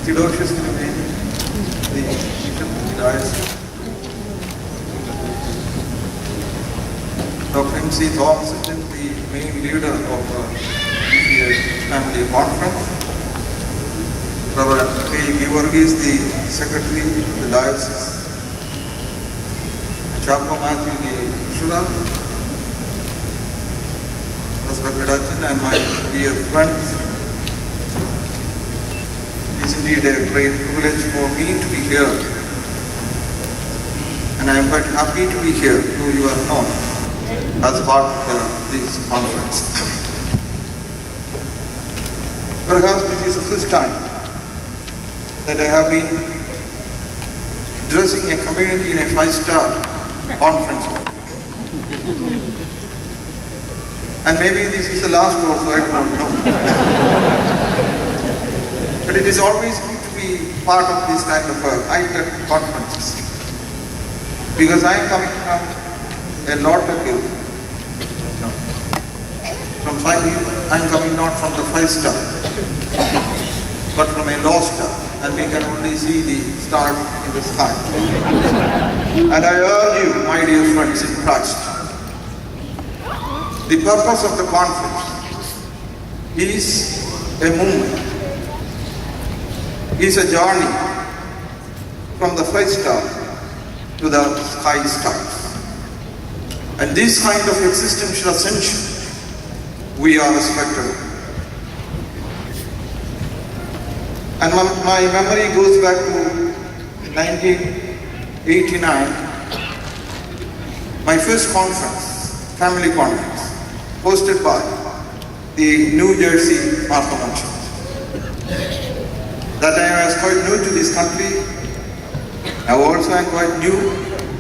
Theodosius Triveni, the Bishop of the Diocese, Dr. M.C. Thoma, the main leader of the family conference, Reverend K. Givorgis, the secretary of the diocese, Chapo Matthew Shura, respected Achin, and my dear friends. It is indeed a great privilege for me to be here, and I am quite happy to be here, though you are not, as part of this conference. Perhaps this is the first time that I have been addressing a community in a 5-star conference hall. And maybe this is the last also, I don't know. But it is always good to be part of this kind of high-tech conferences. Because I am coming from a low-tech hill. From 5 years, I am coming not from the 5-star, but from a low star. And we can only see the stars in the sky. And I urge you, my dear friends in Christ, the purpose of the conference is a movement, is a journey from the 5-star to the sky stars. And this kind of existential ascension we are respected. And my memory goes back to 1989, my first conference, family conference, hosted by the New Jersey Martha Church. That time I was quite new to this country. Now also I am quite new,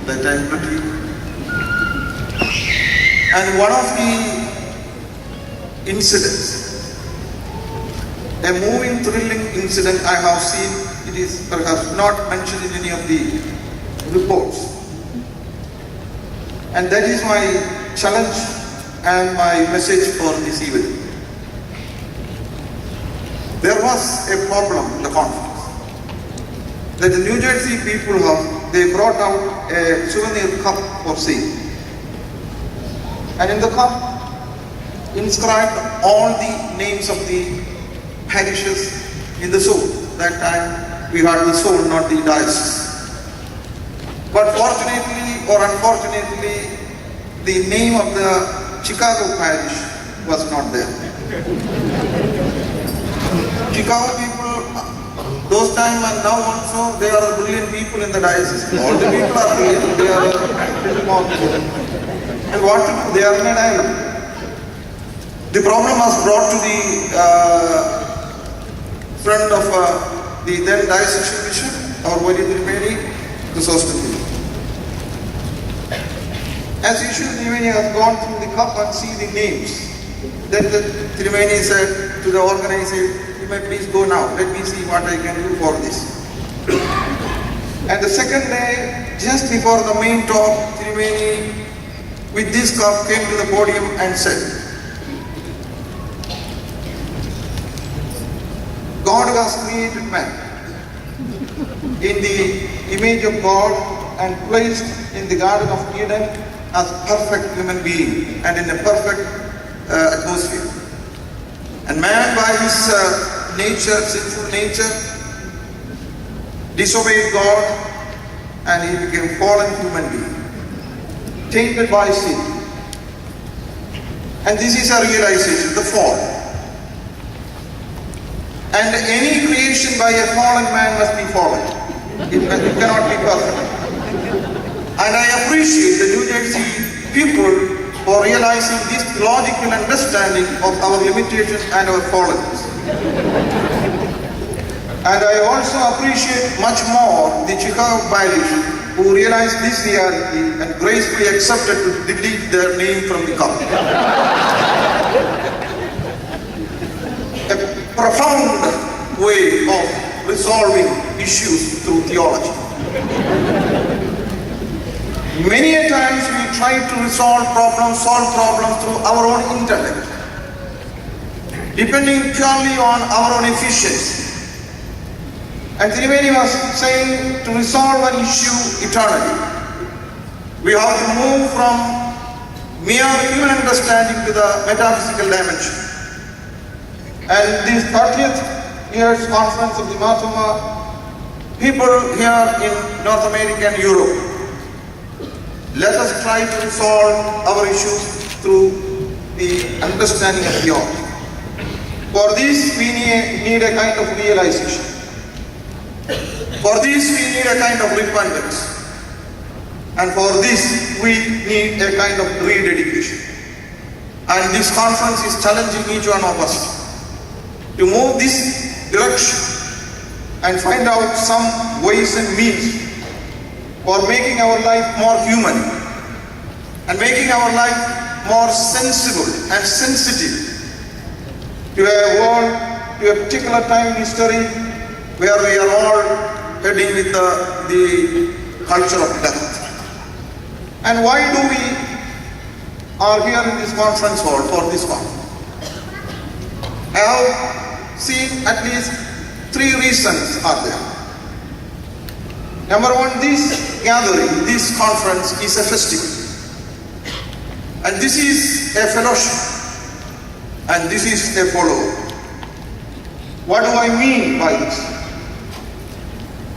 that time pretty. And one of the incidents, a moving, thrilling incident I have seen, it is perhaps not mentioned in any of the reports. And that is my challenge and my message for this evening. There was a problem in the conference. That the New Jersey people they brought out a souvenir cup for sale. And in the cup, inscribed all the names of the parishes in the soul. That time we had the soul, not the diocese. But fortunately or unfortunately, the name of the Chicago parish was not there. Chicago people, those times and now also, they are brilliant people in the diocese. All the people are brilliant, they are small people. And what to do? They are in an island. The problem was brought to the friend of the then diocesan bishop, our Very Triveni, Chrysostom. As usual, Triveni has gone through the cup and see the names. Then the Triveni said to the organizer, "You may please go now, let me see what I can do for this." And the second day, just before the main talk, Triveni with this cup came to the podium and said, God has created man in the image of God and placed in the Garden of Eden as perfect human being and in a perfect atmosphere. And man by his nature, sinful nature, disobeyed God and he became fallen human being, tainted by sin. And this is a realization, the fall. And any creation by a fallen man must be fallen. It cannot be perfect. And I appreciate the New Jersey people for realizing this logical understanding of our limitations and our fallenness. And I also appreciate much more the Chicago parish who realized this reality and gracefully accepted to delete their name from the cup. A profound way of resolving issues through theology. Many a times we try to solve problems through our own intellect, depending purely on our own efficiency. And Triveni was saying to resolve an issue eternally, we have to move from mere human understanding to the metaphysical dimension. And this 30th year's conference of the Thoma, people here in North America and Europe, let us try to resolve our issues through the understanding of theology. For this we need a kind of realization. For this we need a kind of repentance. And for this we need a kind of rededication. And this conference is challenging each one of us to move this direction and find out some ways and means for making our life more human and making our life more sensible and sensitive to a world, to a particular time in history where we are all heading with the culture of death. And why do we are here in this conference hall for this conference? I have seen at least 3 reasons are there. Number one, this gathering, this conference is a festival. And this is a fellowship. And this is a follower. What do I mean by this?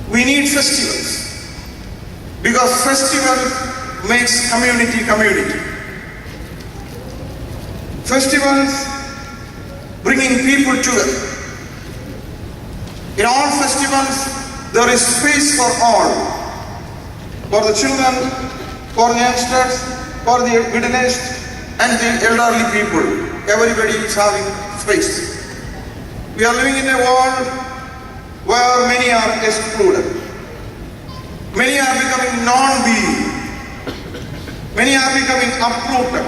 We need festivals. Because festival makes community community. Festivals bringing people together. In all festivals, there is space for all. For the children, for the youngsters, for the middle-aged, and the elderly people. Everybody is having space. We are living in a world where many are excluded. Many are becoming non-being. Many are becoming uprooted.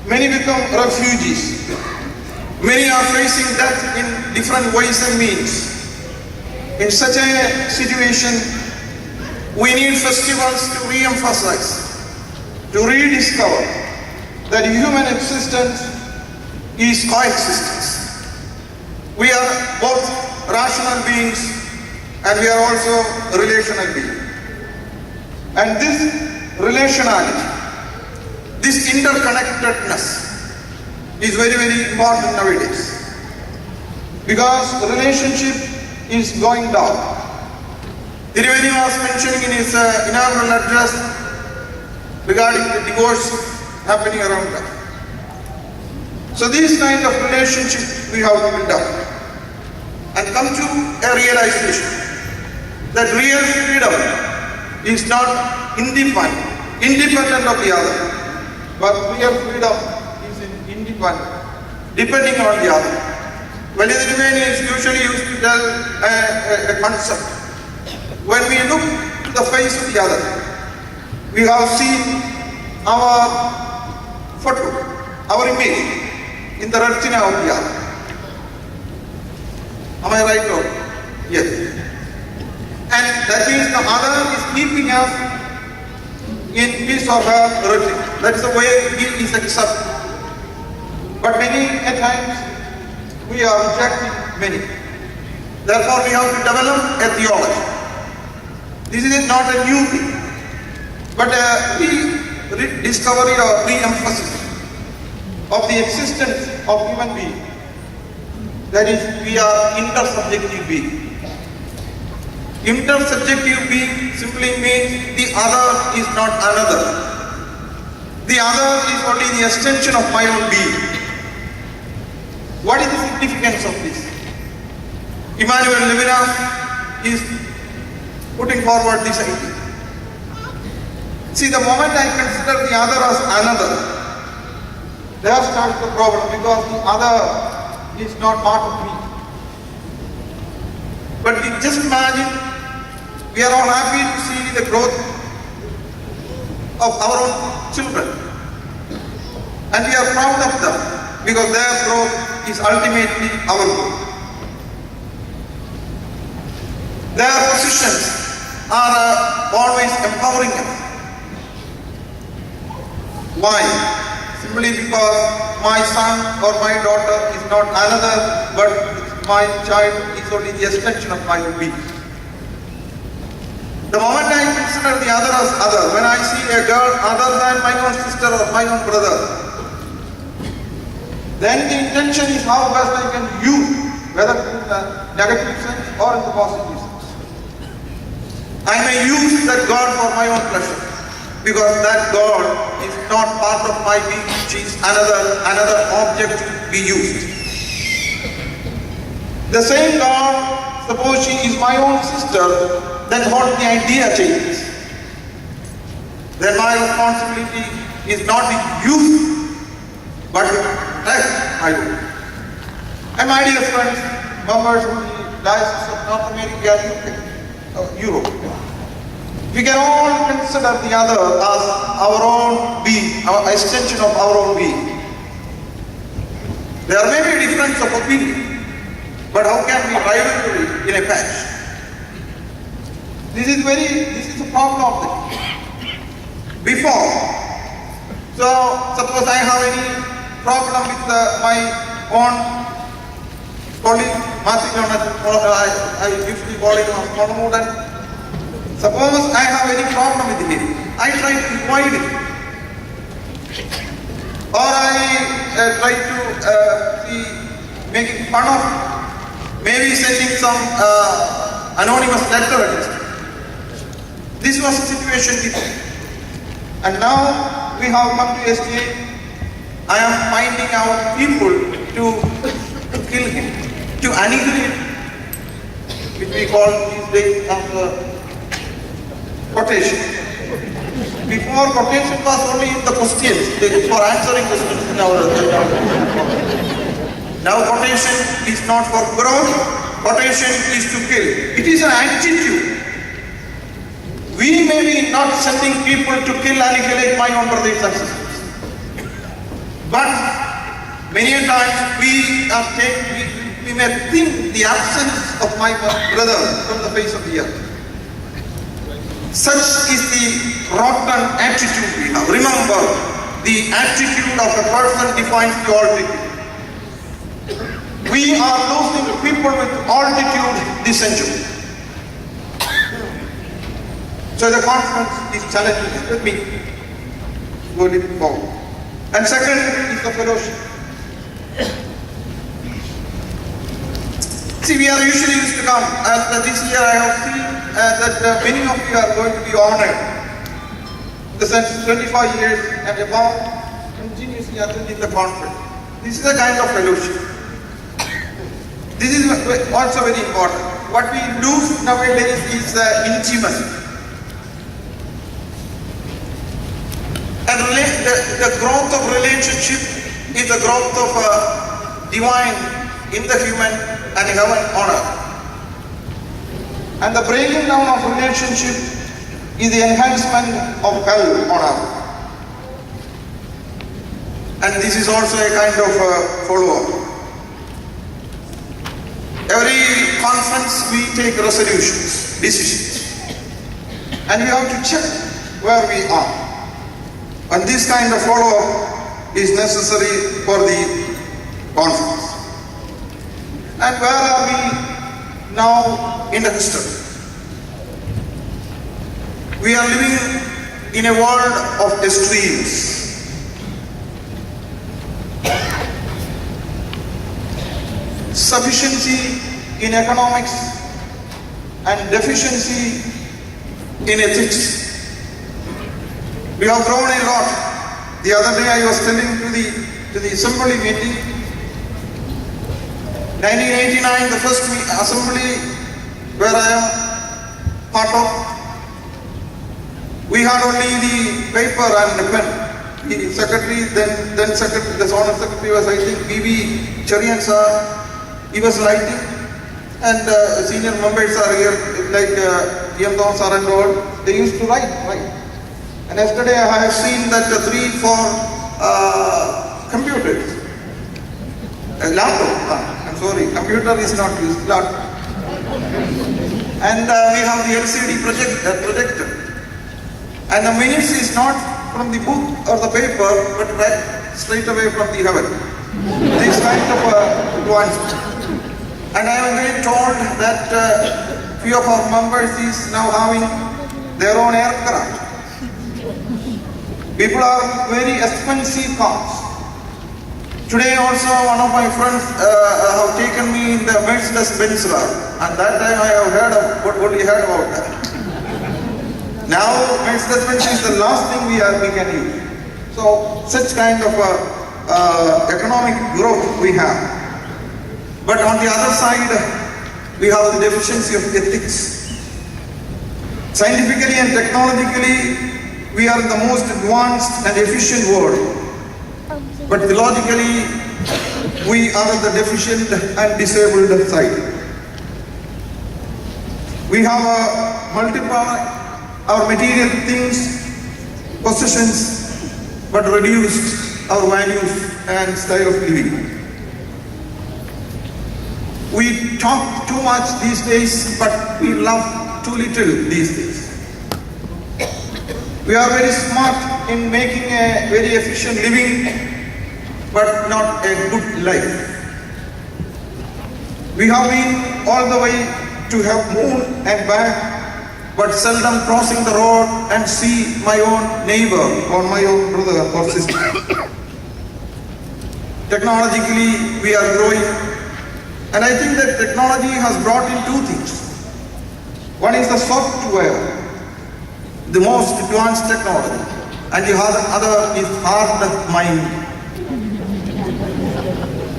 Many become refugees. Many are facing death in different ways and means. In such a situation, we need festivals to re-emphasize, to rediscover that human existence is coexistence. We are both rational beings and we are also relational beings. And this relationality, this interconnectedness is very, very important nowadays. Because relationship is going down. Triveni was mentioning in his inaugural address regarding the divorce happening around us. So this kind of relationship we have to build up and come to a realization that real freedom is not independent of the other, but real freedom is independent, depending on the other. Well, the Romanians usually used to tell a concept. When we look to the face of the other, we have seen our photo, our image in the retina of the other. Am I right or? Yes. And that means the other is keeping us in his or her retina. That is the way he is accepted. But many a times we are rejecting many. Therefore we have to develop a theology. This is not a new thing, but a rediscovery or re-emphasis of the existence of human being. That is, we are intersubjective being. Intersubjective being simply means the other is not another. The other is only the extension of my own being. What is the significance of this? Emmanuel Levinas is putting forward this idea. See, the moment I consider the other as another, there starts the problem, because the other is not part of me. But just imagine, we are all happy to see the growth of our own children. And we are proud of them, because their growth is ultimately our growth. Their positions are always empowering us. Why? Simply because my son or my daughter is not another, but my child is only the extension of my being. The moment I consider the other as other, when I see a girl other than my own sister or my own brother, then the intention is how best I can use, whether in the negative sense or in the positive sense. I may use that God for my own pleasure, because that God is not part of my being, which is another object to be used. The same God, suppose she is my own sister, then what the idea changes. Then my responsibility is not to use, but to protect my own. And my dear friends, members of the Diocese of North America and Europe, we can all consider the other as our own being, our extension of our own being. There may be a difference of opinion, but how can we rivalry in a patch? This is a problem of it. Before, so suppose I have any problem with my own colleague, I usually call him Monamudan. Suppose I have any problem with him, I try to avoid it. Or I try to see making fun of him, maybe sending some anonymous letter against him. This was the situation before. And now we have come to SDA. I am finding out people to kill him, to annihilate him, which we call these days as quotation. Before, quotation was only in the questions, for answering questions in our Now quotation is not for growth, quotation is to kill. It is an attitude. We may be not sending people to kill, annihilate my own brothers and sisters. But many times we may think the absence of my brother from the face of the earth. Such is the rotten attitude we have. Remember, the attitude of a person defines the altitude. We are losing people with altitude this century. So the conference is challenging. Let me go a little forward. And second is the fellowship. See, we are usually used to come. This year I have seen that many of you are going to be honored. In the sense, 25 years and above, continuously attending the conference. This is a kind of fellowship. This is also very important. What we lose nowadays is intimacy. And the growth of relationship is the growth of divine in the human and heaven on earth. And the breaking down of relationship is the enhancement of hell on earth. And this is also a kind of follow-up. Every conference we take resolutions, decisions. And we have to check where we are. And this kind of follow-up is necessary for the conference. And where are we now in the history? We are living in a world of extremes. Sufficiency in economics and deficiency in ethics. We have grown a lot. The other day I was telling to the assembly meeting, 1989, the first assembly where I am part of, we had only the paper and the pen. The secretary, then secretary, the honor secretary was, I think, B.B. Cherian sir. He was writing, and senior members are here, like Theethos sir and all. They used to write. And yesterday I have seen that 3-4 computers, a laptop. I'm sorry, computer is not used. Laptop. And we have the LCD projector. And the minutes is not from the book or the paper, but right straight away from the heaven. This kind of advancement. And I am very told that few of our members is now having their own aircraft. People are very expensive cars. Today also one of my friends have taken me in the Mercedes-Benz car, and that time I have heard of what we heard about that. Now Mercedes-Benz is the last thing we can use. So such kind of economic growth we have. But on the other side, we have the deficiency of ethics. Scientifically and technologically, we are in the most advanced and efficient world. But theologically, we are on the deficient and disabled side. We have multiplied our material things, possessions, but reduced our values and style of living. We talk too much these days, but we love too little these days. We are very smart in making a very efficient living, but not a good life. We have been all the way to have moon and back, but seldom crossing the road and see my own neighbor or my own brother or sister. Technologically, we are growing, and I think that technology has brought in two things. One is the software, the most advanced technology, and the other is hard mind.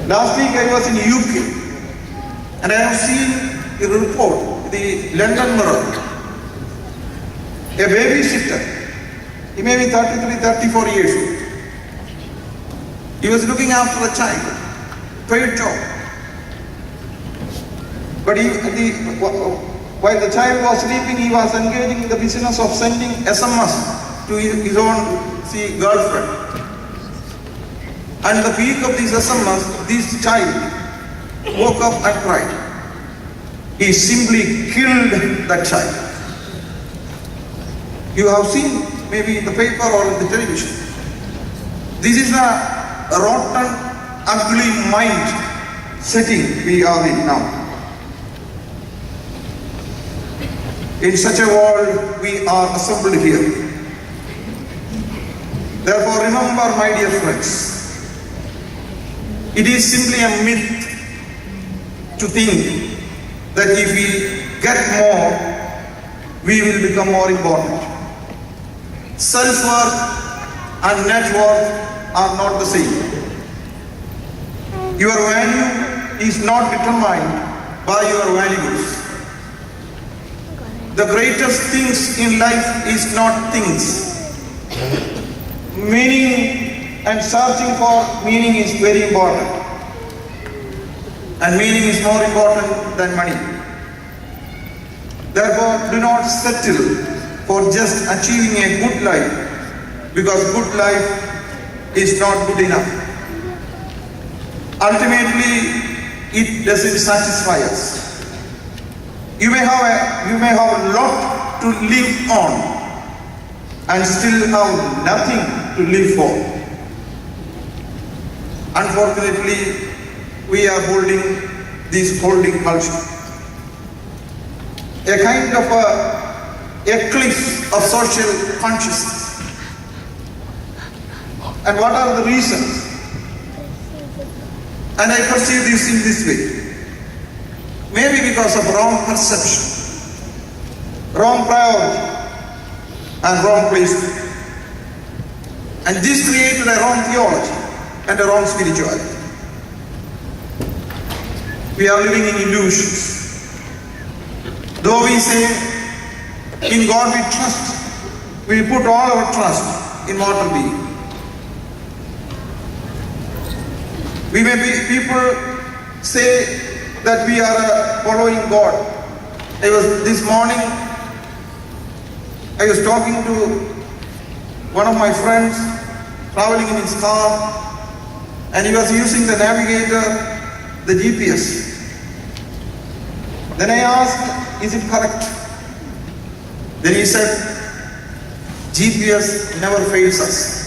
Last week I was in UK, and I have seen a report, the London Mirror. A babysitter, he may be 33, 34 years old. He was looking after a child, paid job. But while the child was sleeping, he was engaging in the business of sending SMS to his own girlfriend. And the peak of this SMS, this child woke up and cried. He simply killed that child. You have seen maybe in the paper or in the television. This is a rotten, ugly mind setting we are in now. In such a world we are assembled here. Therefore remember, my dear friends, it is simply a myth to think that if we get more, we will become more important. Self-worth and net worth are not the same. Your value is not determined by your values. The greatest things in life is not things. Meaning and searching for meaning is very important. And meaning is more important than money. Therefore, do not settle for just achieving a good life, because good life is not good enough. Ultimately, it doesn't satisfy us. You may have a lot to live on and still have nothing to live for. Unfortunately, we are holding this holding culture. A kind of a cliff of social consciousness. And what are the reasons? And I perceive this in this way. Maybe because of wrong perception, wrong priority, and wrong placement. And this created a wrong theology and a wrong spirituality. We are living in illusions. Though we say, in God we trust, we put all our trust in mortal being. People say that we are following God. This morning, I was talking to one of my friends, traveling in his car, and he was using the navigator, the GPS. Then I asked, is it correct? Then he said, GPS never fails us.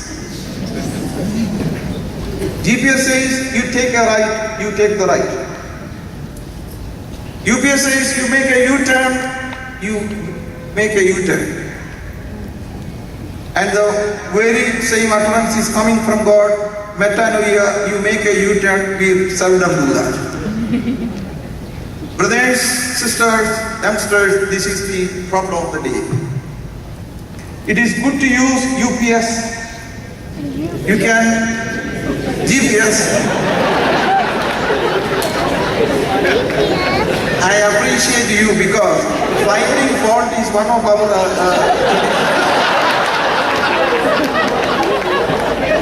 GPS says, you take a right, you take the right. UPS says you make a U-turn, you make a U-turn. And the very same utterance is coming from God. Metanoia, you make a U-turn, we seldom do that. Brothers, sisters, youngsters, this is the problem of the day. It is good to use UPS. You can GPS. I appreciate you because finding fault is one of our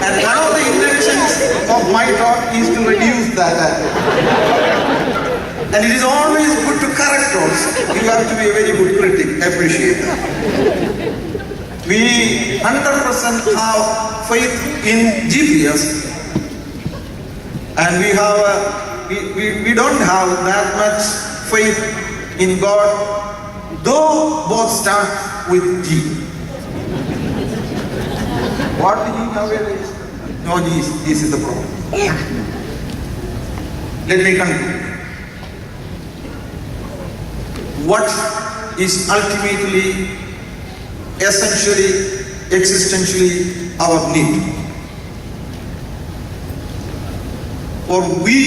and one of the intentions of my talk is to reduce that. And it is always good to correct also. You have to be a very good critic. Appreciate that. We 100% have faith in GPS, and we don't have that much faith in God, though both start with G. What G nowadays? No G, this is the problem. Let me conclude. What is ultimately, essentially, existentially our need? For we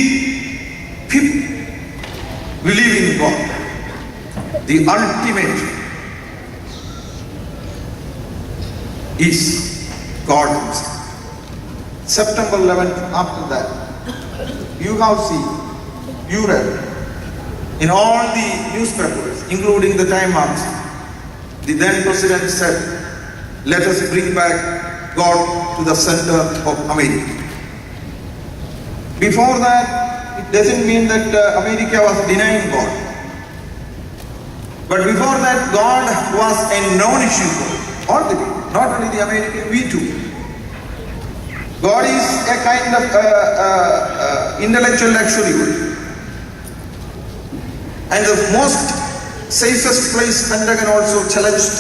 people believe in God, the ultimate is God himself. September 11th, after that, you have seen, you read, in all the newspapers, including the Time magazine, the then president said, let us bring back God to the center of America. Before that, it doesn't mean that America was denying God. But before that, God was a non-issue for all the people, not only the American, we too. God is a kind of intellectual luxury. And the most safest place, Pentagon also challenged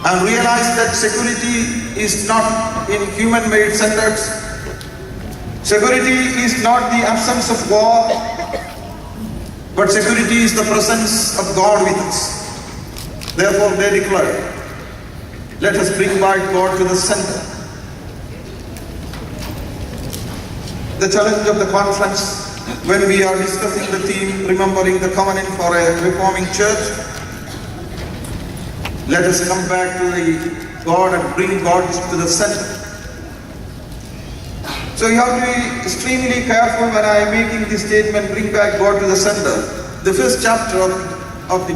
and realized that security is not in human-made centers. Security is not the absence of war, but security is the presence of God with us. Therefore they declared, let us bring back God to the center. The challenge of the conference, when we are discussing the theme, remembering the covenant for a reforming church, let us come back to the God and bring God to the center. So you have to be extremely careful when I am making this statement, bring back God to the center. The first chapter of the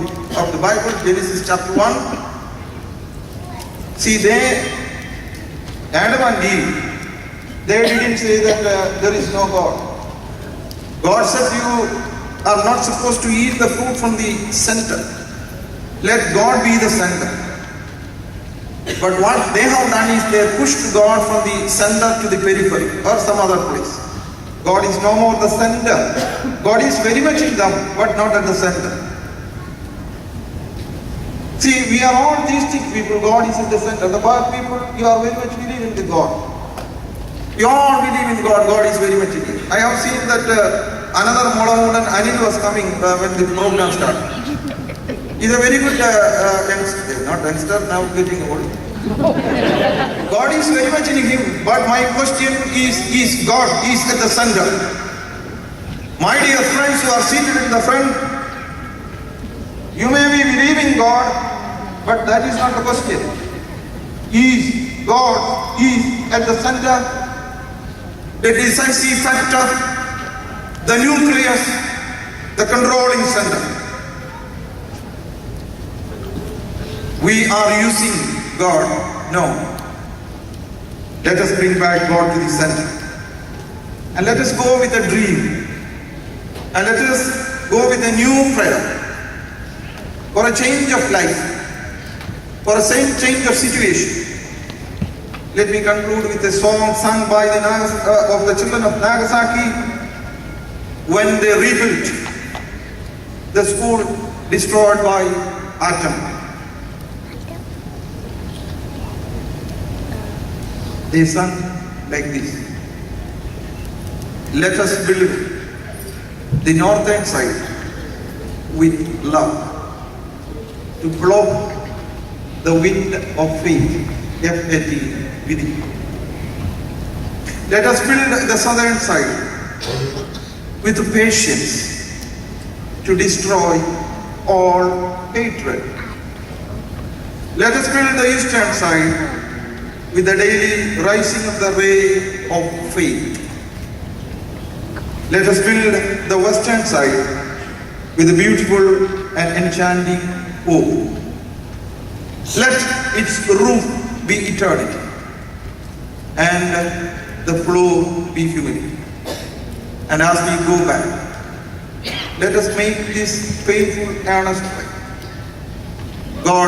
Bible, Genesis chapter 1. See, Adam and Eve, they didn't say that there is no God. God said you are not supposed to eat the fruit from the center. Let God be the center. But what they have done is they pushed God from the center to the periphery or some other place. God is no more the center. God is very much in them, but not at the center. See, we are all theistic people. God is in the center. The Bharat people, you are very much believe in the God. You all believe in God. God is very much in you. I have seen that another Molamudan Anil was coming when the program started. He's a very good youngster, not youngster, now getting old. God is very much in him, but my question is God is at the center. My dear friends who are seated in the front, you may be believing God, but that is not the question. Is God is at the center, the decisive factor, the nucleus, the controlling center. We are using God. No. Let us bring back God to the center. And let us go with a dream. And let us go with a new prayer. For a change of life. For a change of situation. Let me conclude with a song sung by the children of Nagasaki when they rebuilt the school destroyed by atom. They sung like this. Let us build the northern side with love, to block the wind of faith, F-A-T, within. Let us build the southern side with patience to destroy all hatred. Let us build the eastern side with the daily rising of the ray of faith. Let us build the western side with a beautiful and enchanting hope. Let its roof be eternity and the floor be humility. And as we go back, let us make this faithful, earnest prayer. God